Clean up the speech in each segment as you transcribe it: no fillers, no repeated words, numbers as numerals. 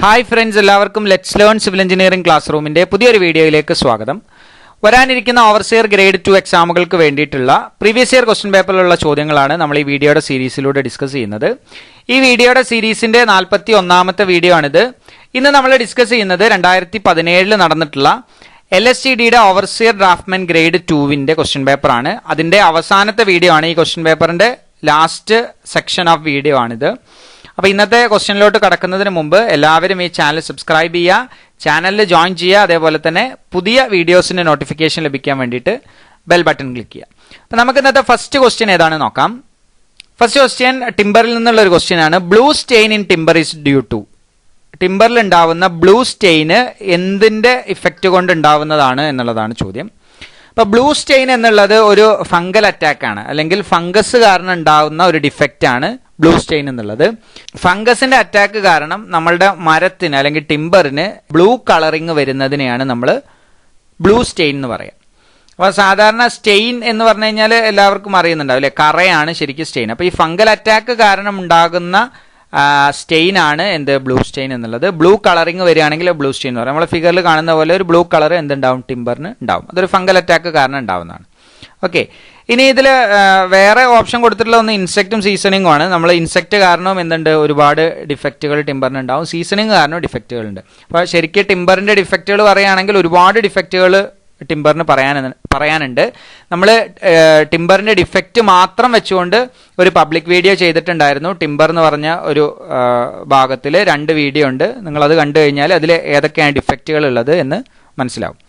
Hi friends, എല്ലാവർക്കും let's learn civil engineering class റൂമിന്റെ പുതിയൊരു വീഡിയോയിലേക്ക് സ്വാഗതം. വരാനിരിക്കുന്ന ഓവർസിയർ ഗ്രേഡ് 2 എക്സാമുകൾക്ക് വേണ്ടിയിട്ടുള്ള പ്രീവിയസ് ഇയർ ക്വസ്റ്റ്യൻ പേപ്പറിലുള്ള ചോദ്യങ്ങളാണ് നമ്മൾ ഈ വീഡിയോയുടെ സീരീസിലൂടെ ഡിസ്കസ് ചെയ്യുന്നത്. ഈ വീഡിയോയുടെ സീരീസിന്റെ 41ാമത്തെ വീഡിയോ ആണിത്. ഇന്ന് നമ്മൾ ഡിസ്കസ് ചെയ്യുന്നത് 2017 നടന്നിട്ടുള്ള LSTDയുടെ ഓവർസിയർ ഡ്രാഫ്റ്റ്മാൻ ഗ്രേഡ് 2വിന്റെ ക്വസ്റ്റ്യൻ പേപ്പർ ആണ്. അതിന്റെ അവസാനത്തെ വീഡിയോ ആണ്. ഈ ക്വസ്റ്റ്യൻ പേപ്പറിന്റെ ലാസ്റ്റ് സെക്ഷൻ ഓഫ് വീഡിയോ ആണിത്. അപ്പോൾ ഇന്നത്തെ ക്വസ്റ്റ്യനിലോട്ട് കടക്കുന്നതിന് മുമ്പ് എല്ലാവരും ഈ ചാനൽ സബ്സ്ക്രൈബ് ചെയ്യുക, ചാനലിൽ ജോയിൻ ചെയ്യുക, അതേപോലെ തന്നെ പുതിയ വീഡിയോസിന്റെ നോട്ടിഫിക്കേഷൻ ലഭിക്കാൻ വേണ്ടിയിട്ട് ബെൽ ബട്ടൺ ക്ലിക്ക് ചെയ്യുക. അപ്പോൾ നമുക്ക് ഇന്നത്തെ ഫസ്റ്റ് ക്വസ്റ്റ്യൻ ഏതാണെന്ന് നോക്കാം. ഫസ്റ്റ് ക്വസ്റ്റ്യൻ ടിമ്പറിൽ നിന്നുള്ള ഒരു ക്വസ്റ്റ്യൻ ആണ്. Blue stain in timber is due to. ടിമ്പറിൽ ഉണ്ടാവുന്ന ബ്ലൂ സ്റ്റെയിന് എന്തിന്റെ ഇഫക്റ്റ് കൊണ്ട് ഉണ്ടാവുന്നതാണ് എന്നുള്ളതാണ് ചോദ്യം. അപ്പോൾ ബ്ലൂ സ്റ്റെയിൻ എന്നുള്ളത് ഒരു ഫംഗൽ അറ്റാക്ക് ആണ്, അല്ലെങ്കിൽ ഫംഗസ് കാരണം ഉണ്ടാവുന്ന ഒരു ഡിഫക്റ്റ് ആണ് ബ്ലൂ സ്റ്റെയിൻ എന്നുള്ളത്. ഫംഗസിന്റെ അറ്റാക്ക് കാരണം നമ്മളുടെ മരത്തിന് അല്ലെങ്കിൽ ടിമ്പറിന് ബ്ലൂ കളറിങ് വരുന്നതിനെയാണ് നമ്മൾ ബ്ലൂ സ്റ്റെയിൻ എന്ന് പറയാം. അപ്പോൾ സാധാരണ സ്റ്റെയിൻ എന്ന് പറഞ്ഞു കഴിഞ്ഞാൽ എല്ലാവർക്കും അറിയുന്നുണ്ടാവും അല്ലെ, കറയാണ് ശരിക്കും സ്റ്റെയിൻ. അപ്പോൾ ഈ ഫംഗൽ അറ്റാക്ക് കാരണം ഉണ്ടാകുന്ന സ്റ്റെയിൻ ആണ് എന്ത് ബ്ലൂ സ്റ്റെയിൻ എന്നുള്ളത്. ബ്ലൂ കളറിങ് വരികയാണെങ്കിൽ ബ്ലൂ സ്റ്റെയിൻ എന്ന് പറയും. നമ്മൾ ഫിഗറിൽ കാണുന്ന പോലെ ഒരു ബ്ലൂ കളർ എന്തുണ്ടാവും, ടിമ്പറിന് ഉണ്ടാവും. അതൊരു ഫംഗൽ അറ്റാക്ക് കാരണം ഉണ്ടാവുന്നതാണ്. ഓക്കെ, ഇനി ഇതിൽ വേറെ ഓപ്ഷൻ കൊടുത്തിട്ടുള്ള ഒന്ന് ഇൻസെക്റ്റും സീസണിങ്ങും ആണ്. നമ്മൾ ഇൻസെക്റ്റ് കാരണവും എന്തുണ്ട്, ഒരുപാട് ഡിഫക്റ്റുകൾ ടിമ്പറിന് ഉണ്ടാവും. സീസണിങ് കാരണം ഡിഫക്റ്റുകളുണ്ട്. അപ്പോൾ ശരിക്കും ടിമ്പറിന്റെ ഡിഫക്റ്റുകൾ പറയുകയാണെങ്കിൽ ഒരുപാട് ഡിഫക്റ്റുകൾ ടിമ്പറിന് പറയാനുണ്ട്. നമ്മൾ ടിമ്പറിന്റെ ഡിഫക്റ്റ് മാത്രം വെച്ചുകൊണ്ട് ഒരു പബ്ലിക് വീഡിയോ ചെയ്തിട്ടുണ്ടായിരുന്നു. ടിമ്പർ എന്ന് പറഞ്ഞ ഒരു ഭാഗത്തിൽ 2 വീഡിയോ ഉണ്ട്. നിങ്ങളത് കണ്ടു കഴിഞ്ഞാൽ അതിൽ ഏതൊക്കെയാണ് ഡിഫക്റ്റുകൾ ഉള്ളത് എന്ന് മനസ്സിലാവും.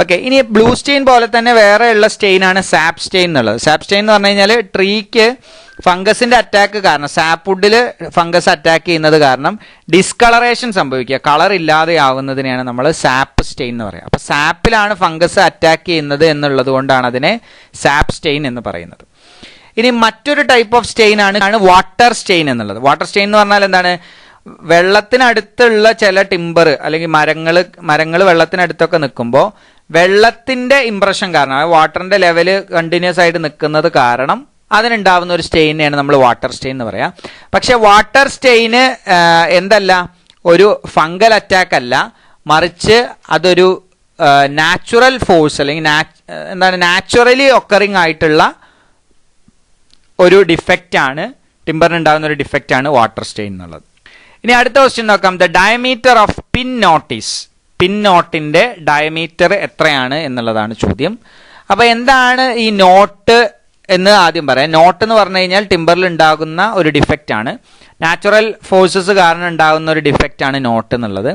ഓക്കെ, ഇനി ബ്ലൂ സ്റ്റെയിൻ പോലെ തന്നെ വേറെ ഉള്ള സ്റ്റെയിൻ ആണ് സാപ്പ് സ്റ്റെയിൻ എന്നുള്ളത്. സാപ്പ് സ്റ്റെയിൻ എന്ന് പറഞ്ഞു കഴിഞ്ഞാൽ ട്രീക്ക് ഫംഗസിന്റെ അറ്റാക്ക് കാരണം, സാപ്പ് വുഡിൽ ഫംഗസ് അറ്റാക്ക് ചെയ്യുന്നത് കാരണം ഡിസ്കളറേഷൻ സംഭവിക്കുക, കളർ ഇല്ലാതെ ആവുന്നതിനെയാണ് നമ്മൾ സാപ്പ് സ്റ്റെയിൻ എന്ന് പറയുക. അപ്പൊ സാപ്പിലാണ് ഫംഗസ് അറ്റാക്ക് ചെയ്യുന്നത് എന്നുള്ളത് കൊണ്ടാണ് അതിനെ സാപ്പ് സ്റ്റെയിൻ എന്ന് പറയുന്നത്. ഇനി മറ്റൊരു ടൈപ്പ് ഓഫ് സ്റ്റെയിൻ ആണ് വാട്ടർ സ്റ്റെയിൻ എന്നുള്ളത്. വാട്ടർ സ്റ്റെയിൻ എന്ന് പറഞ്ഞാൽ എന്താണ്, വെള്ളത്തിനടുത്തുള്ള ചില ടിമ്പർ അല്ലെങ്കിൽ മരങ്ങൾ വെള്ളത്തിനടുത്തൊക്കെ നിൽക്കുമ്പോൾ വെള്ളത്തിന്റെ ഇംപ്രഷൻ കാരണം, വാട്ടറിന്റെ ലെവല് കണ്ടിന്യൂസ് ആയിട്ട് നിൽക്കുന്നത് കാരണം അതിനുണ്ടാവുന്ന ഒരു സ്റ്റെയിനെയാണ് നമ്മൾ വാട്ടർ സ്റ്റെയിൻ എന്ന് പറയാം. പക്ഷെ വാട്ടർ സ്റ്റെയിന് എന്തല്ല, ഒരു ഫംഗൽ അറ്റാക്ക് അല്ല, മറിച്ച് അതൊരു നാച്ചുറൽ ഫോഴ്സ് അല്ലെങ്കിൽ നാച്ചുറലി ഒക്കറിങ് ആയിട്ടുള്ള ഒരു ഡിഫക്റ്റ് ആണ്, ടിമ്പറിന് ഉണ്ടാകുന്ന ഒരു ഡിഫക്റ്റ് ആണ് വാട്ടർ സ്റ്റെയിൻ എന്നുള്ളത്. ഇനി അടുത്ത ക്വസ്റ്റ്യൻ നോക്കാം. The diameter of pin knots. Pin നോട്ടിന്റെ ഡയമീറ്റർ എത്രയാണ് എന്നുള്ളതാണ് ചോദ്യം. അപ്പൊ എന്താണ് ഈ നോട്ട് എന്ന് ആദ്യം പറയാം. നോട്ട് എന്ന് പറഞ്ഞു കഴിഞ്ഞാൽ ടിമ്പറിൽ ഉണ്ടാകുന്ന ഒരു ഡിഫക്റ്റ് ആണ്, നാച്ചുറൽ ഫോഴ്സസ് കാരണം ഉണ്ടാകുന്ന ഒരു ഡിഫക്റ്റ് ആണ് നോട്ട് എന്നുള്ളത്.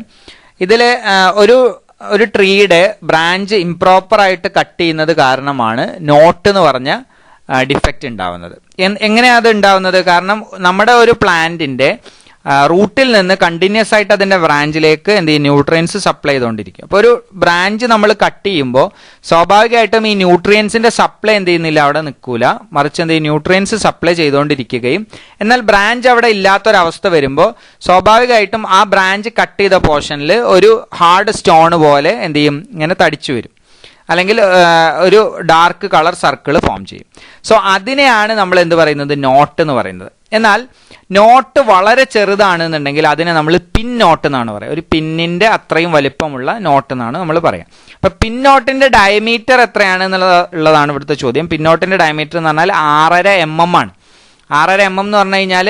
ഇതിൽ ഒരു ട്രീയുടെ ബ്രാഞ്ച് ഇംപ്രോപ്പർ ആയിട്ട് കട്ട് ചെയ്യുന്നത് കാരണമാണ് നോട്ട് എന്ന് പറഞ്ഞ ഡിഫക്റ്റ് ഉണ്ടാവുന്നത്. എങ്ങനെയാണ് അത് ഉണ്ടാവുന്നത്? കാരണം നമ്മുടെ ഒരു പ്ലാന്റിന്റെ റൂട്ടിൽ നിന്ന് കണ്ടിന്യൂസ് ആയിട്ട് അതിന്റെ ബ്രാഞ്ചിലേക്ക് എന്ത് ചെയ്യും, ന്യൂട്രിയൻസ് സപ്ലൈ ചെയ്തുകൊണ്ടിരിക്കും. അപ്പോൾ ഒരു ബ്രാഞ്ച് നമ്മൾ കട്ട് ചെയ്യുമ്പോൾ സ്വാഭാവികമായിട്ടും ഈ ന്യൂട്രിയൻസിന്റെ സപ്ലൈ എന്ത് ചെയ്യുന്നില്ല, അവിടെ നിൽക്കൂല, മറിച്ച് എന്ത് ചെയ്യും, ന്യൂട്രിയൻസ് സപ്ലൈ ചെയ്തുകൊണ്ടിരിക്കുകയും എന്നാൽ ബ്രാഞ്ച് അവിടെ ഇല്ലാത്തൊരവസ്ഥ വരുമ്പോൾ സ്വാഭാവികമായിട്ടും ആ ബ്രാഞ്ച് കട്ട് ചെയ്ത പോർഷനിൽ ഒരു ഹാർഡ് സ്റ്റോൺ പോലെ എന്ത് ചെയ്യും, ഇങ്ങനെ തടിച്ചു വരും, അല്ലെങ്കിൽ ഒരു ഡാർക്ക് കളർ സർക്കിൾ ഫോം ചെയ്യും. സോ അതിനെയാണ് നമ്മൾ എന്ത് പറയുന്നത്, നോട്ട് എന്ന് പറയുന്നത്. എന്നാൽ നോട്ട് വളരെ ചെറുതാണെന്നുണ്ടെങ്കിൽ അതിനെ നമ്മൾ പിൻ നോട്ട് എന്നാണ് പറയുക. ഒരു പിന്നിന്റെ അത്രയും വലിപ്പമുള്ള നോട്ട് എന്നാണ് നമ്മൾ പറയുക. അപ്പൊ പിൻ നോട്ടിന്റെ ഡയമീറ്റർ എത്രയാണ് എന്നുള്ളതാണ് ഇവിടുത്തെ ചോദ്യം. പിൻ നോട്ടിന്റെ ഡയമീറ്റർ എന്ന് പറഞ്ഞാൽ 6.5 mm ആണ്. 6.5 mm എന്ന് പറഞ്ഞു കഴിഞ്ഞാൽ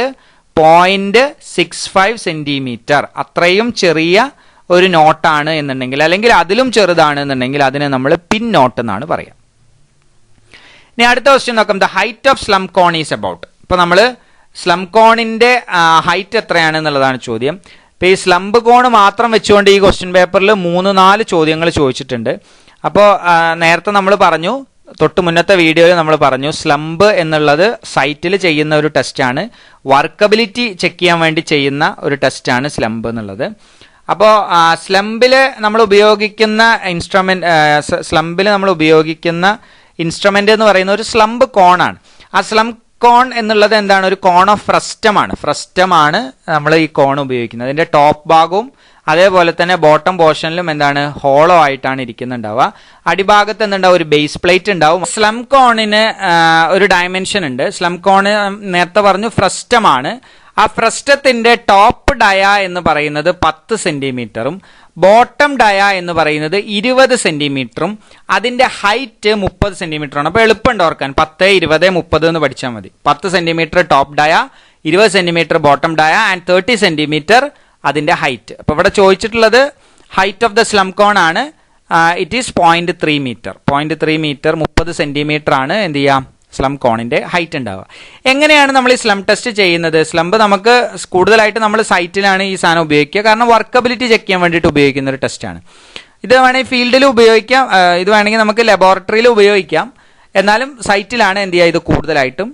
0.65 സെന്റിമീറ്റർ. അത്രയും ചെറിയ ഒരു നോട്ടാണ് എന്നുണ്ടെങ്കിൽ, അല്ലെങ്കിൽ അതിലും ചെറുതാണ് എന്നുണ്ടെങ്കിൽ അതിനെ നമ്മൾ പിൻ നോട്ട് എന്നാണ് പറയുക. ഇനി അടുത്ത ക്വസ്റ്റ്യൻ നോക്കാം. The height of slump cone is about. ഇപ്പൊ നമ്മൾ സ്ലം കോണിന്റെ ഹൈറ്റ് എത്രയാണ് എന്നുള്ളതാണ് ചോദ്യം. ഇപ്പൊ ഈ സ്ലംബ് കോൺ മാത്രം വെച്ചുകൊണ്ട് ഈ ക്വസ്റ്റ്യൻ പേപ്പറിൽ 3-4 ചോദ്യങ്ങൾ ചോദിച്ചിട്ടുണ്ട്. അപ്പോൾ നേരത്തെ നമ്മൾ പറഞ്ഞു, തൊട്ട് മുന്നത്തെ വീഡിയോയിൽ നമ്മൾ പറഞ്ഞു, സ്ലംബ് എന്നുള്ളത് സൈറ്റിൽ ചെയ്യുന്ന ഒരു ടെസ്റ്റാണ്, വർക്കബിലിറ്റി ചെക്ക് ചെയ്യാൻ വേണ്ടി ചെയ്യുന്ന ഒരു ടെസ്റ്റാണ് സ്ലംബ് എന്നുള്ളത്. അപ്പോൾ സ്ലംബിൽ നമ്മൾ ഉപയോഗിക്കുന്ന ഇൻസ്ട്രുമെന്റ് എന്ന് പറയുന്ന ഒരു സ്ലംബ് കോണാണ്. ആ സ്ലംബ് കോൺ എന്നുള്ളത് എന്താണ്, ഒരു കോൺ ഓഫ് ഫ്രസ്റ്റമാണ്. ഫ്രസ്റ്റമാണ് നമ്മൾ ഈ കോൺ ഉപയോഗിക്കുന്നത്. അതിന്റെ ടോപ്പ് ഭാഗവും അതേപോലെ തന്നെ ബോട്ടം പോർഷനിലും എന്താണ്, ഹോളോ ആയിട്ടാണ് ഇരിക്കുന്നുണ്ടാവുക. അടിഭാഗത്ത് എന്തുണ്ടാവും, ഒരു ബേസ് പ്ലേറ്റ് ഉണ്ടാവും. സ്ലം കോണിന് ഒരു ഡയമെൻഷൻ ഉണ്ട്. സ്ലം കോണ് നേരത്തെ പറഞ്ഞു ഫ്രസ്റ്റമാണ്. ആ ഫ്രസ്റ്റത്തിന്റെ ടോപ്പ് ഡയ എന്ന് പറയുന്നത് 10 സെന്റിമീറ്ററും ബോട്ടം ഡയ എന്ന് പറയുന്നത് 20 സെന്റിമീറ്ററും അതിന്റെ ഹൈറ്റ് 30 സെന്റിമീറ്ററാണ്. അപ്പോൾ എളുപ്പമുണ്ട് ഓർക്കാൻ, 10, 20, 30 എന്ന് പഠിച്ചാൽ മതി. 10 centimetre top dia, 20 centimetre bottom dia and 30 centimetre അതിന്റെ ഹൈറ്റ്. അപ്പോൾ ഇവിടെ ചോദിച്ചിട്ടുള്ളത് height of the slump cone ആണ്. It is 0.3 metre. 0.3 metre 30 centimetre ആണ് എന്ത് ചെയ്യാം സ്ലം കോണിന്റെ ഹൈറ്റ് ഉണ്ടാവുക. എങ്ങനെയാണ് നമ്മൾ ഈ സ്ലം ടെസ്റ്റ് ചെയ്യുന്നത്? സ്ലംബ് നമുക്ക് കൂടുതലായിട്ട് നമ്മൾ സൈറ്റിലാണ് ഈ സാധനം ഉപയോഗിക്കുക. കാരണം വർക്കബിലിറ്റി ചെക്ക് ചെയ്യാൻ വേണ്ടിയിട്ട് ഉപയോഗിക്കുന്ന ഒരു ടെസ്റ്റാണ്. ഇത് വേണമെങ്കിൽ ഫീൽഡിൽ ഉപയോഗിക്കാം, ഇത് വേണമെങ്കിൽ നമുക്ക് ലബോറട്ടറിയിൽ ഉപയോഗിക്കാം. എന്നാലും സൈറ്റിലാണ് എന്ത് ചെയ്യുക ഇത് കൂടുതലായിട്ടും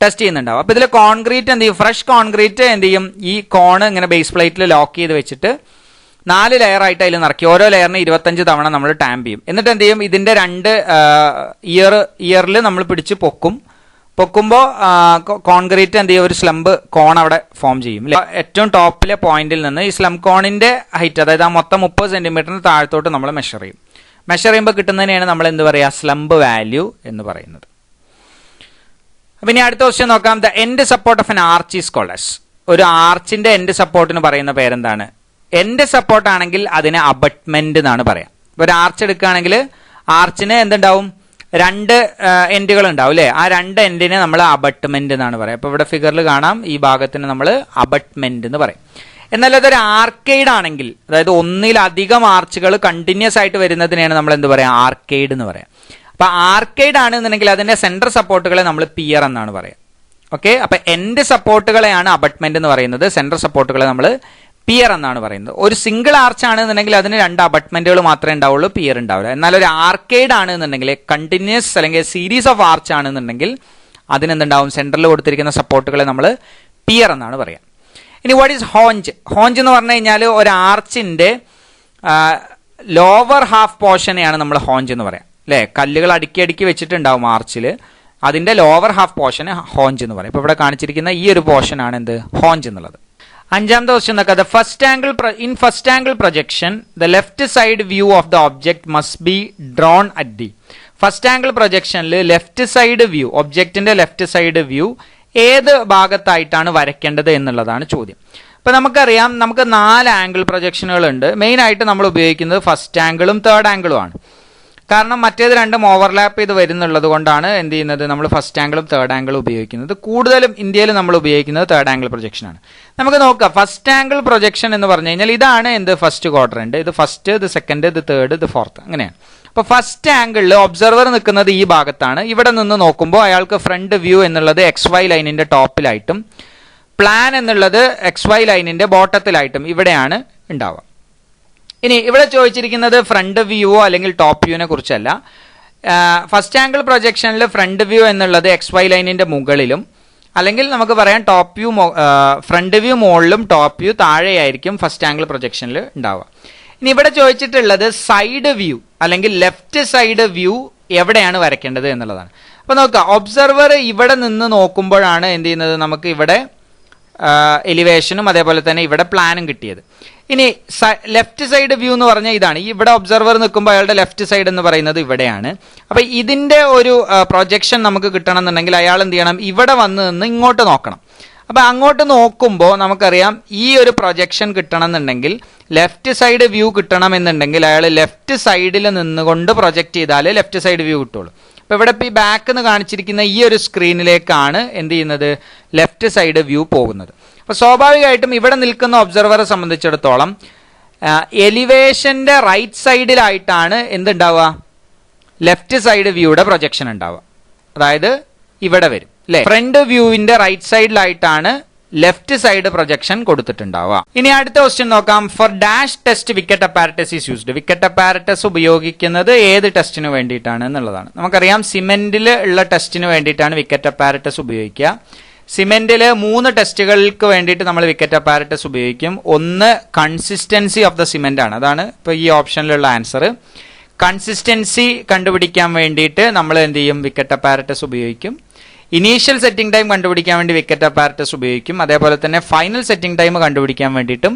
ടെസ്റ്റ് ചെയ്യുന്നുണ്ടാവും. അപ്പോൾ ഇതിൽ കോൺക്രീറ്റ് എന്ത് ചെയ്യും, ഫ്രഷ് കോൺക്രീറ്റ് എന്ത് ചെയ്യും, ഈ കോണ് ഇങ്ങനെ ബേസ് പ്ലേറ്റിൽ ലോക്ക് ചെയ്ത് വെച്ചിട്ട് 4 ലെയർ ആയിട്ട് അതിൽ നിറക്കി. ഓരോ ലെയറിന് 25 തവണ നമ്മൾ ടാമ്പ് ചെയ്യും. എന്നിട്ട് എന്ത് ചെയ്യും, ഇതിന്റെ 2 ഇയറിൽ നമ്മൾ പിടിച്ച് പൊക്കുമ്പോൾ കോൺക്രീറ്റ് എന്ത് ചെയ്യും, ഒരു സ്ലംബ് കോൺ അവിടെ ഫോം ചെയ്യും. ഏറ്റവും ടോപ്പിലെ പോയിന്റിൽ നിന്ന് ഈ സ്ലം കോണിന്റെ ഹൈറ്റ്, അതായത് ആ മൊത്തം 30 സെന്റിമീറ്ററിന് താഴത്തോട്ട് നമ്മൾ മെഷർ ചെയ്യും. മെഷർ ചെയ്യുമ്പോൾ കിട്ടുന്നതിനെയാണ് നമ്മൾ എന്ത് പറയുക, സ്ലംബ് വാല്യൂ എന്ന് പറയുന്നത്. അപ്പം ഇനി അടുത്ത ക്വസ്റ്റ്യൻ നോക്കാം. The end support of an arch is called as. ഒരു ആർച്ചിന്റെ എൻഡ് സപ്പോർട്ടിന് പറയുന്ന പേരെന്താണ്? എൻഡ് സപ്പോർട്ട് ആണെങ്കിൽ അതിന് അബട്ട്മെന്റ് എന്നാണ് പറയാം. ഇപ്പൊ ഒരു ആർച്ച് എടുക്കുകയാണെങ്കിൽ ആർച്ചിന് എന്തുണ്ടാവും, 2 എൻഡുകൾ ഉണ്ടാവും അല്ലെ? ആ 2 എൻഡിനെ നമ്മൾ അബട്ട്മെന്റ് എന്നാണ് പറയാം. അപ്പൊ ഇവിടെ ഫിഗറിൽ കാണാം, ഈ ഭാഗത്തിന് നമ്മൾ അബട്ട്മെന്റ് എന്ന് പറയും. എന്നാൽ അതൊരു ആർക്കേഡ് ആണെങ്കിൽ, അതായത് ഒന്നിലധികം ആർച്ചുകൾ കണ്ടിന്യൂസ് ആയിട്ട് വരുന്നതിനെയാണ് നമ്മൾ എന്ത് പറയാം, ആർക്കേഡ് എന്ന് പറയാം. അപ്പൊ ആർക്കേഡ് ആണെന്നുണ്ടെങ്കിൽ അതിന്റെ സെൻട്രൽ സപ്പോർട്ടുകളെ നമ്മൾ പിയർ എന്നാണ് പറയാം. ഓക്കെ, അപ്പൊ എൻഡ് സപ്പോർട്ടുകളെയാണ് അബട്ട്മെന്റ് എന്ന് പറയുന്നത്, സെൻട്രൽ സപ്പോർട്ടുകളെ നമ്മൾ പിയർ എന്നാണ് പറയുന്നത്. ഒരു സിംഗിൾ ആർച്ച് ആണെന്നുണ്ടെങ്കിൽ അതിന് 2 അബട്ട്മെന്റുകൾ മാത്രമേ ഉണ്ടാവുള്ളൂ, പിയർ ഉണ്ടാവില്ല. എന്നാൽ ഒരു ആർക്കേഡ് ആണെന്നുണ്ടെങ്കിൽ, കണ്ടിന്യൂസ് അല്ലെങ്കിൽ സീരീസ് ഓഫ് ആർച്ച് ആണെന്നുണ്ടെങ്കിൽ അതിനെന്തുണ്ടാവും, സെൻട്രലിൽ കൊടുത്തിരിക്കുന്ന സപ്പോർട്ടുകളെ നമ്മൾ പിയർ എന്നാണ് പറയാം. ഇനി വാട്ട് ഈസ് ഹോഞ്ച്? ഹോഞ്ച് എന്ന് പറഞ്ഞു കഴിഞ്ഞാൽ ഒരു ആർച്ചിന്റെ ലോവർ ഹാഫ് പോർഷനെയാണ് നമ്മൾ ഹോഞ്ച് എന്ന് പറയാം അല്ലെ? കല്ലുകൾ അടുക്കി വെച്ചിട്ടുണ്ടാവും ആർച്ചിൽ, അതിന്റെ ലോവർ ഹാഫ് പോർഷന് ഹോഞ്ച് എന്ന് പറയും. ഇപ്പൊ ഇവിടെ കാണിച്ചിരിക്കുന്ന ഈ ഒരു പോർഷൻ ആണ് എന്ത്, ഹോഞ്ച് എന്നുള്ളത്. 5ാമത്തെ ക്വസ്റ്റ്യൻ നോക്കാം. The first angle projection the left side view of the object must be drawn at the. First angle പ്രൊജക്ഷനിൽ ലെഫ്റ്റ് സൈഡ് വ്യൂ, ഒബ്ജെക്റ്റിന്റെ ലെഫ്റ്റ് സൈഡ് വ്യൂ ഏത് ഭാഗത്തായിട്ടാണ് വരയ്ക്കേണ്ടത് എന്നുള്ളതാണ് ചോദ്യം. ഇപ്പൊ നമുക്കറിയാം, നമുക്ക് 4 ആംഗിൾ പ്രൊജക്ഷനുകൾ ഉണ്ട്. മെയിൻ ആയിട്ട് നമ്മൾ ഉപയോഗിക്കുന്നത് ഫസ്റ്റ് ആംഗിളും തേർഡ് ആംഗിളും ആണ്. കാരണം മറ്റേത് രണ്ടും ഓവർലാപ്പ് ചെയ്ത് വരുന്നുള്ളത് കൊണ്ടാണ് എന്ത് ചെയ്യുന്നത്, നമ്മൾ ഫസ്റ്റ് ആംഗിളും തേർഡ് ആംഗിളും ഉപയോഗിക്കുന്നത്. കൂടുതലും ഇന്ത്യയിൽ നമ്മൾ ഉപയോഗിക്കുന്നത് തേർഡ് ആംഗിൾ പ്രൊജക്ഷൻ ആണ്. നമുക്ക് നോക്കാം, ഫസ്റ്റ് ആംഗിൾ പ്രൊജക്ഷൻ എന്ന് പറഞ്ഞു കഴിഞ്ഞാൽ ഇതാണ് എന്ത്, ഫസ്റ്റ് ക്വാഡ്രന്റ്. ഇത് ഫസ്റ്റ്, ഇത് സെക്കൻഡ്, ഇത് തേർഡ്, ഇത് ഫോർത്ത്, അങ്ങനെയാണ്. അപ്പൊ ഫസ്റ്റ് ആംഗിളിൽ ഒബ്സർവർ നിൽക്കുന്നത് ഈ ഭാഗത്താണ്. ഇവിടെ നിന്ന് നോക്കുമ്പോൾ അയാൾക്ക് ഫ്രണ്ട് വ്യൂ എന്നുള്ളത് XY ലൈനിന്റെ ടോപ്പിലായിട്ടും പ്ലാൻ എന്നുള്ളത് XY ലൈനിന്റെ ബോട്ടത്തിലായിട്ടും ഇവിടെയാണ് ഉണ്ടാവുക. ഇനി ഇവിടെ ചോദിച്ചിരിക്കുന്നത് ഫ്രണ്ട് വ്യൂവോ അല്ലെങ്കിൽ ടോപ്പ് വ്യൂവിനെ കുറിച്ചല്ല. ഫസ്റ്റ് ആംഗിൾ പ്രൊജക്ഷനിൽ ഫ്രണ്ട് വ്യൂ എന്നുള്ളത് XY ലൈനിന്റെ മുകളിലും, അല്ലെങ്കിൽ നമുക്ക് പറയാം ടോപ്പ് വ്യൂ, ഫ്രണ്ട് വ്യൂ മുകളിലും ടോപ്പ് വ്യൂ താഴെയായിരിക്കും ഫസ്റ്റ് ആംഗിൾ പ്രൊജക്ഷനിൽ ഉണ്ടാവുക. ഇനി ഇവിടെ ചോദിച്ചിട്ടുള്ളത് സൈഡ് വ്യൂ അല്ലെങ്കിൽ ലെഫ്റ്റ് സൈഡ് വ്യൂ എവിടെയാണ് വരയ്ക്കേണ്ടത് എന്നുള്ളതാണ്. അപ്പൊ നോക്കാം, ഒബ്സർവർ ഇവിടെ നിന്ന് നോക്കുമ്പോഴാണ് എന്ത് ചെയ്യുന്നത്, നമുക്ക് ഇവിടെ എലിവേഷനും അതേപോലെ തന്നെ ഇവിടെ പ്ലാനും കിട്ടിയത്. ഇനി ലെഫ്റ്റ് സൈഡ് വ്യൂ എന്ന് പറഞ്ഞാൽ ഇതാണ്. ഇവിടെ ഒബ്സർവർ നിൽക്കുമ്പോൾ അയാളുടെ ലെഫ്റ്റ് സൈഡ് എന്ന് പറയുന്നത് ഇവിടെയാണ്. അപ്പൊ ഇതിന്റെ ഒരു പ്രൊജക്ഷൻ നമുക്ക് കിട്ടണം എന്നുണ്ടെങ്കിൽ അയാൾ എന്ത് ചെയ്യണം, ഇവിടെ വന്ന് നിന്ന് ഇങ്ങോട്ട് നോക്കണം. അപ്പൊ അങ്ങോട്ട് നോക്കുമ്പോൾ നമുക്കറിയാം, ഈ ഒരു പ്രൊജക്ഷൻ കിട്ടണം എന്നുണ്ടെങ്കിൽ, ലെഫ്റ്റ് സൈഡ് വ്യൂ കിട്ടണം എന്നുണ്ടെങ്കിൽ അയാൾ ലെഫ്റ്റ് സൈഡിൽ നിന്നുകൊണ്ട് പ്രൊജക്ട് ചെയ്താൽ ലെഫ്റ്റ് സൈഡ് വ്യൂ കിട്ടുള്ളൂ. അപ്പൊ ഇവിടെ ഈ ബാക്ക് എന്ന് കാണിച്ചിരിക്കുന്ന ഈ ഒരു സ്ക്രീനിലേക്കാണ് എന്ത് ചെയ്യുന്നത്, ലെഫ്റ്റ് സൈഡ് വ്യൂ പോകുന്നത്. അപ്പൊ സ്വാഭാവികമായിട്ടും ഇവിടെ നിൽക്കുന്ന ഒബ്സർവറെ സംബന്ധിച്ചിടത്തോളം എലിവേഷന്റെ റൈറ്റ് സൈഡിലായിട്ടാണ് എന്തുണ്ടാവുക, ലെഫ്റ്റ് സൈഡ് വ്യൂയുടെ പ്രൊജക്ഷൻ ഉണ്ടാവുക. അതായത് ഇവിടെ വരും അല്ലെ, ഫ്രണ്ട് വ്യൂവിന്റെ റൈറ്റ് സൈഡിലായിട്ടാണ് ലെഫ്റ്റ് സൈഡ് പ്രൊജക്ഷൻ കൊടുത്തിട്ടുണ്ടാവുക. ഇനി അടുത്ത ക്വസ്റ്റ്യൻ നോക്കാം. For dash test Vicat apparatus is used. Vicat apparatus ഉപയോഗിക്കുന്നത് ഏത് ടെസ്റ്റിന് വേണ്ടിയിട്ടാണ് എന്നുള്ളതാണ്. നമുക്കറിയാം, സിമെന്റിൽ ഉള്ള ടെസ്റ്റിന് വേണ്ടിയിട്ടാണ് വിക്കറ്റ് അപ്പാരറ്റസ് ഉപയോഗിക്കുക. സിമെന്റിൽ 3 ടെസ്റ്റുകൾക്ക് വേണ്ടിയിട്ട് നമ്മൾ വിക്കറ്റ് അപ്പാരറ്റസ് ഉപയോഗിക്കും. ഒന്ന് കൺസിസ്റ്റൻസി ഓഫ് ദ സിമെന്റ് ആണ്, അതാണ് ഇപ്പൊ ഈ ഓപ്ഷനിലുള്ള ആൻസർ. കൺസിസ്റ്റൻസി കണ്ടുപിടിക്കാൻ വേണ്ടിയിട്ട് നമ്മൾ എന്ത് ചെയ്യും, വിക്കറ്റ് അപ്പാരറ്റസ് ഉപയോഗിക്കും. ഇനീഷ്യൽ സെറ്റിംഗ് ടൈം കണ്ടുപിടിക്കാൻ വേണ്ടി വിക്കറ്റ് അപ്പാരറ്റസ് ഉപയോഗിക്കും. അതേപോലെ തന്നെ ഫൈനൽ സെറ്റിംഗ് ടൈം കണ്ടുപിടിക്കാൻ വേണ്ടിയിട്ടും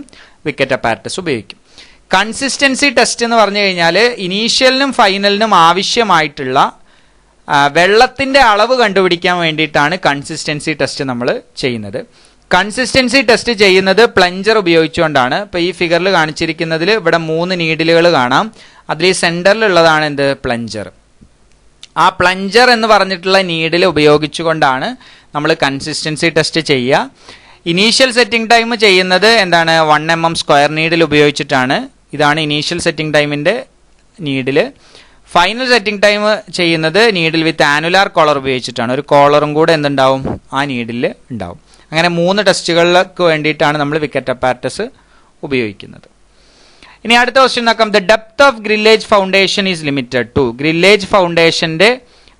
വിക്കറ്റ് അപ്പാരറ്റസ് ഉപയോഗിക്കും. കൺസിസ്റ്റൻസി ടെസ്റ്റ് എന്ന് പറഞ്ഞു കഴിഞ്ഞാൽ ഇനീഷ്യലിനും ഫൈനലിനും ആവശ്യമായിട്ടുള്ള വെള്ളത്തിന്റെ അളവ് കണ്ടുപിടിക്കാൻ വേണ്ടിയിട്ടാണ് കൺസിസ്റ്റൻസി ടെസ്റ്റ് നമ്മൾ ചെയ്യുന്നത്. കൺസിസ്റ്റൻസി ടെസ്റ്റ് ചെയ്യുന്നത് പ്ലഞ്ചർ ഉപയോഗിച്ചുകൊണ്ടാണ്. ഇപ്പോൾ ഈ ഫിഗറിൽ കാണിച്ചിരിക്കുന്നതിൽ ഇവിടെ 3 നീഡിലുകൾ കാണാം. അതിൽ ഈ സെൻറ്ററിലുള്ളതാണ് എന്ത്, പ്ലഞ്ചർ. ആ പ്ലഞ്ചർ എന്ന് പറഞ്ഞിട്ടുള്ള നീഡിൽ ഉപയോഗിച്ചുകൊണ്ടാണ് നമ്മൾ കൺസിസ്റ്റൻസി ടെസ്റ്റ് ചെയ്യുക. ഇനീഷ്യൽ സെറ്റിംഗ് ടൈം ചെയ്യുന്നത് എന്താണ്, 1 mm സ്ക്വയർ നീഡിൽ ഉപയോഗിച്ചിട്ടാണ്. ഇതാണ് ഇനീഷ്യൽ സെറ്റിംഗ് ടൈമിൻ്റെ നീഡിൽ. ഫൈനൽ സെറ്റിംഗ് ടൈം ചെയ്യുന്നത് നീഡിൽ വിത്ത് ആനുലാർ കോളർ ഉപയോഗിച്ചിട്ടാണ്. ഒരു കോളറും കൂടെ എന്തുണ്ടാവും, ആ നീഡിൽ ഉണ്ടാവും. അങ്ങനെ 3 ടെസ്റ്റുകൾക്ക് വേണ്ടിയിട്ടാണ് നമ്മൾ വിക്കറ്റ് അപ്പാരറ്റസ് ഉപയോഗിക്കുന്നത്. ഇനി അടുത്ത ക്വസ്റ്റ്യൻ നോക്കാം. The depth of grillage foundation is limited to. Grillage ഫൗണ്ടേഷന്റെ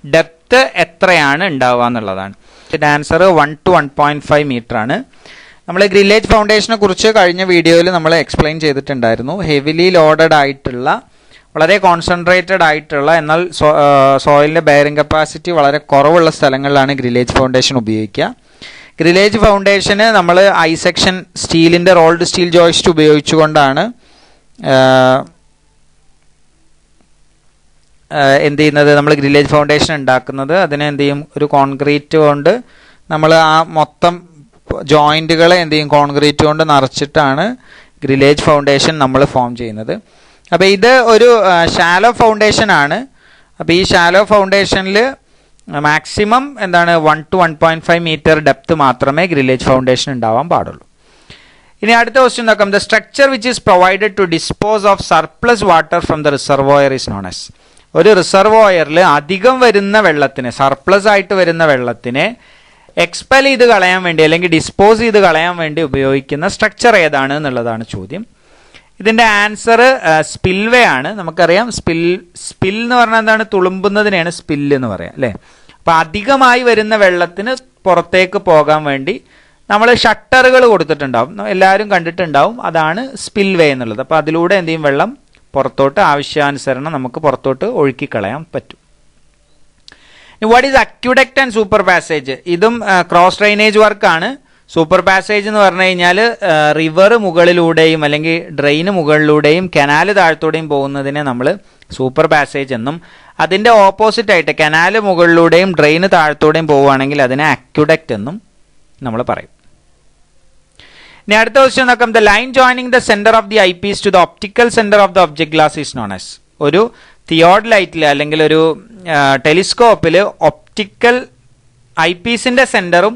ഡെപ്ത് എത്രയാണ് ഉണ്ടാവുക എന്നുള്ളതാണ്. ഇതിന്റെ ആൻസർ 1 to 1.5 മീറ്റർ ആണ്. നമ്മൾ ഗ്രില്ലേജ് ഫൗണ്ടേഷനെ കുറിച്ച് കഴിഞ്ഞ വീഡിയോയിൽ നമ്മൾ എക്സ്പ്ലെയിൻ ചെയ്തിട്ടുണ്ടായിരുന്നു. ഹെവിലി ലോഡഡ് ആയിട്ടുള്ള, വളരെ കോൺസെൻട്രേറ്റഡ് ആയിട്ടുള്ള, എന്നാൽ സോയിലിന്റെ ബെയറിംഗ് കപ്പാസിറ്റി വളരെ കുറവുള്ള സ്ഥലങ്ങളിലാണ് ഗ്രില്ലേജ് ഫൗണ്ടേഷൻ ഉപയോഗിക്കുക. ഗ്രില്ലേജ് ഫൗണ്ടേഷന് നമ്മൾ ഐ സെക്ഷൻ സ്റ്റീലിന്റെ റോൾഡ് സ്റ്റീൽ ജോയിസ്റ്റ് ഉപയോഗിച്ചുകൊണ്ടാണ് എന്ത് ചെയ്യുന്നത്, നമ്മൾ ഗ്രില്ലേജ് ഫൗണ്ടേഷൻ ഉണ്ടാക്കുന്നത്. അതിനെ എന്ത് ചെയ്യും, ഒരു കോൺക്രീറ്റ് കൊണ്ട് നമ്മൾ ആ മൊത്തം ജോയിന്റുകളെ എന്ത് ചെയ്യും, കോൺക്രീറ്റ് കൊണ്ട് നിറച്ചിട്ടാണ് ഗ്രില്ലേജ് ഫൗണ്ടേഷൻ നമ്മൾ ഫോം ചെയ്യുന്നത്. അപ്പോൾ ഇത് ഒരു ഷാലോ ഫൗണ്ടേഷൻ ആണ്. അപ്പോൾ ഈ ഷാലോ ഫൗണ്ടേഷനിൽ മാക്സിമം എന്താണ് 1 to 1.5 മീറ്റർ ഡെപ്ത് മാത്രമേ ഗ്രില്ലേജ് ഫൗണ്ടേഷൻ ഉണ്ടാവാൻ പാടുള്ളൂ. ഇനി അടുത്ത ക്വസ്റ്റ്യൻ നോക്കാം. The structure which is provided to dispose of surplus water from the reservoir is known as. ഒരു റിസർവോയറിൽ അധികം വരുന്ന വെള്ളത്തിന്, സർപ്ലസ് ആയിട്ട് വരുന്ന വെള്ളത്തിനെ എക്സ്പെൽ ചെയ്ത് കളയാൻ വേണ്ടി അല്ലെങ്കിൽ ഡിസ്പോസ് ചെയ്ത് കളയാൻ വേണ്ടി ഉപയോഗിക്കുന്ന സ്ട്രക്ചർ ഏതാണ് എന്നുള്ളതാണ് ചോദ്യം. ഇതിന്റെ ആൻസർ സ്പിൽവേ ആണ്. നമുക്കറിയാം സ്പിൽ എന്ന് പറഞ്ഞാൽ എന്താണ്, തുളുമ്പുന്നതിനെയാണ് സ്പിൽ എന്ന് പറയാം അല്ലേ. അപ്പൊ അധികമായി വരുന്ന വെള്ളത്തിന് പുറത്തേക്ക് പോകാൻ വേണ്ടി നമ്മൾ ഷട്ടറുകൾ കൊടുത്തിട്ടുണ്ടാവും, എല്ലാവരും കണ്ടിട്ടുണ്ടാവും. അതാണ് സ്പിൽവേ എന്നുള്ളത്. അപ്പൊ അതിലൂടെ എന്ത് ചെയ്യും, വെള്ളം പുറത്തോട്ട് ആവശ്യാനുസരണം നമുക്ക് പുറത്തോട്ട് ഒഴുക്കിക്കളയാൻ പറ്റും. What is aqueduct and super passage? ഇതും ക്രോസ് ഡ്രെയിനേജ് വർക്കാണ്. സൂപ്പർ പാസേജ് എന്ന് പറഞ്ഞു കഴിഞ്ഞാൽ റിവർ മുകളിലൂടെയും അല്ലെങ്കിൽ ഡ്രെയിന് മുകളിലൂടെയും കനാല് താഴത്തോടെയും പോകുന്നതിനെ നമ്മൾ സൂപ്പർ പാസേജ് എന്നും, അതിന്റെ ഓപ്പോസിറ്റ് ആയിട്ട് കനാല് മുകളിലൂടെയും ഡ്രെയിന് താഴത്തോടെയും പോവുകയാണെങ്കിൽ അതിനെ അക്യുഡക്റ്റ് എന്നും നമ്മൾ പറയും. ഇനി അടുത്ത ക്വസ്റ്റ്യൻ നോക്കാം. The line joining the centre of the eyepiece to the optical centre of the object glass is known as. ഒരു തിയോഡലൈറ്റിൽ അല്ലെങ്കിൽ ഒരു ടെലിസ്കോപ്പിൽ ഒപ്റ്റിക്കൽ ഐ പീസിന്റെ സെന്ററും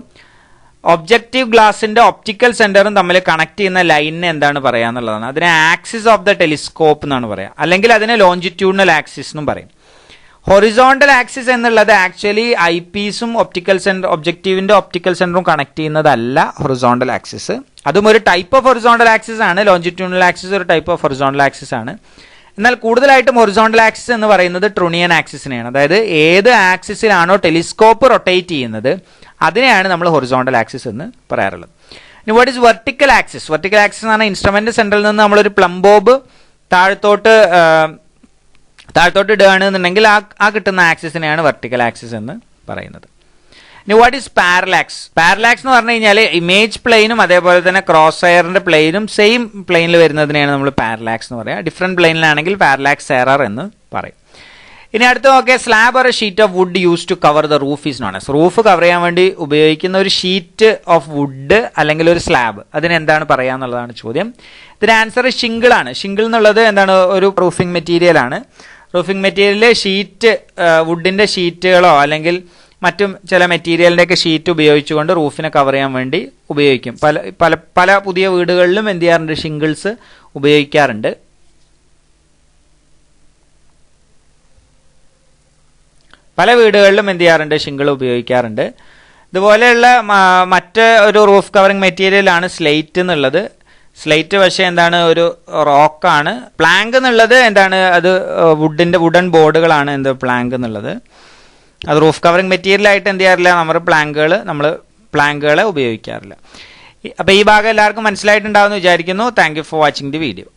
ഒബ്ജക്റ്റീവ് ഗ്ലാസിന്റെ ഒപ്റ്റിക്കൽ സെന്ററും തമ്മിൽ കണക്ട് ചെയ്യുന്ന ലൈനിനെ എന്താണ് പറയുക എന്നുള്ളതാണ്. അതിനെ ആക്സിസ് ഓഫ് ദ ടെലിസ്കോപ്പ് എന്നാണ് പറയുക, അല്ലെങ്കിൽ അതിനെ ലോഞ്ചിറ്റ്യൂഡിനൽ ആക്സിസ് എന്നും പറയും. ഹൊറിസോണ്ടൽ ആക്സിസ് എന്നുള്ളത് ആക്ച്വലി ഐ പീസും ഒപ്റ്റിക്കൽ സെന്റർ, ഒബ്ജക്റ്റീവിന്റെ ഒപ്റ്റിക്കൽ സെന്ററും കണക്ട് ചെയ്യുന്നതല്ല ഹൊറിസോണ്ടൽ ആക്സിസ്. അതും ഒരു ടൈപ്പ് ഓഫ് ഹൊറിസോണ്ടൽ ആക്സിസ് ആണ്. ലോഞ്ചിറ്റ്യൂഡിനൽ ആക്സിസ് ഒരു ടൈപ്പ് ഓഫ് ഹൊറിസോണ്ടൽ ആക്സിസ് ആണ്. എന്നാൽ കൂടുതലായിട്ടും ഹൊറിസോണ്ടൽ ആക്സിസ് എന്ന് പറയുന്നത് ട്രൂണിയൻ ആക്സിസിനെയാണ്. അതായത് ഏത് ആക്സിസിലാണോ ടെലിസ്കോപ്പ് റൊട്ടേറ്റ് ചെയ്യുന്നത് അതിനെയാണ് നമ്മൾ ഹൊറിസോണ്ടൽ ആക്സിസ് എന്ന് പറയാറുള്ളത്. ഇനി what is vertical axis? Vertical axis എന്ന് പറഞ്ഞാൽ ഇൻസ്ട്രുമെന്റ് സെന്ററിൽ നിന്ന് നമ്മളൊരു പ്ലംബോബ് താഴത്തോട്ട് ഇടുകയാണ് എന്നുണ്ടെങ്കിൽ ആ കിട്ടുന്ന ആക്സിസിനെയാണ് വെർട്ടിക്കൽ ആക്സിസ് എന്ന് പറയുന്നത്. ഇനി വാട്ട് ഈസ് പാരലാക്സ്? പാരലാക്സ് എന്ന് പറഞ്ഞു കഴിഞ്ഞാൽ ഇമേജ് പ്ലെയിനും അതേപോലെ തന്നെ ക്രോസ് എയറിന്റെ പ്ലെയിനും സെയിം പ്ലെയിനിൽ വരുന്നതിനെയാണ് നമ്മൾ പാരലാക്സ് എന്ന് പറയുക. ഡിഫറെന്റ് പ്ലെയിനിലാണെങ്കിൽ പാരലാക്സ് എറർ എന്ന് പറയും. ഇനി അടുത്ത് നോക്കിയാൽ slab or sheet of wood use to cover the roof is known as. Roof cover ചെയ്യാൻ വേണ്ടി ഉപയോഗിക്കുന്ന ഒരു ഷീറ്റ് ഓഫ് വുഡ് അല്ലെങ്കിൽ ഒരു സ്ലാബ്, അതിനെന്താണ് പറയുക എന്നുള്ളതാണ് ചോദ്യം. ഇതിന്റെ ആൻസർ ഷിംഗിൾ ആണ്. ഷിംഗിൾ എന്നുള്ളത് എന്താണ്, ഒരു റൂഫിംഗ് മെറ്റീരിയൽ ആണ്. റൂഫിംഗ് മെറ്റീരിയൽ ഷീറ്റ്, വുഡിന്റെ ഷീറ്റുകളോ അല്ലെങ്കിൽ മറ്റും ചില മെറ്റീരിയലിന്റെ ഒക്കെ ഷീറ്റ് ഉപയോഗിച്ചുകൊണ്ട് റൂഫിനെ കവർ ചെയ്യാൻ വേണ്ടി ഉപയോഗിക്കും. പല പുതിയ വീടുകളിലും എന്ത് ചെയ്യാറുണ്ട്, ഷിംഗിൾസ് ഉപയോഗിക്കാറുണ്ട്. പല വീടുകളിലും എന്ത് ചെയ്യാറുണ്ട്, ഷിംഗിൾ ഉപയോഗിക്കാറുണ്ട്. ഇതുപോലെയുള്ള മറ്റ് ഒരു റൂഫ് കവറിംഗ് മെറ്റീരിയലാണ് സ്ലേറ്റ് എന്നുള്ളത്. സ്ലേറ്റ് പക്ഷേ എന്താണ്, ഒരു റോക്കാണ്. പ്ലാങ്ക് എന്നുള്ളത് എന്താണ്, അത് വുഡൻ ബോർഡുകളാണ് എന്ത് പ്ലാങ്ക് എന്നുള്ളത്. അത് റൂഫ് കവറിംഗ് മെറ്റീരിയൽ ആയിട്ട് എന്ത് ചെയ്യാറില്ല, നമ്മൾ പ്ലാങ്കുകളെ ഉപയോഗിക്കാറില്ല. അപ്പോൾ ഈ ഭാഗം എല്ലാവർക്കും മനസ്സിലായിട്ടുണ്ടാവുമെന്ന് വിചാരിക്കുന്നു. Thank you for watching the video.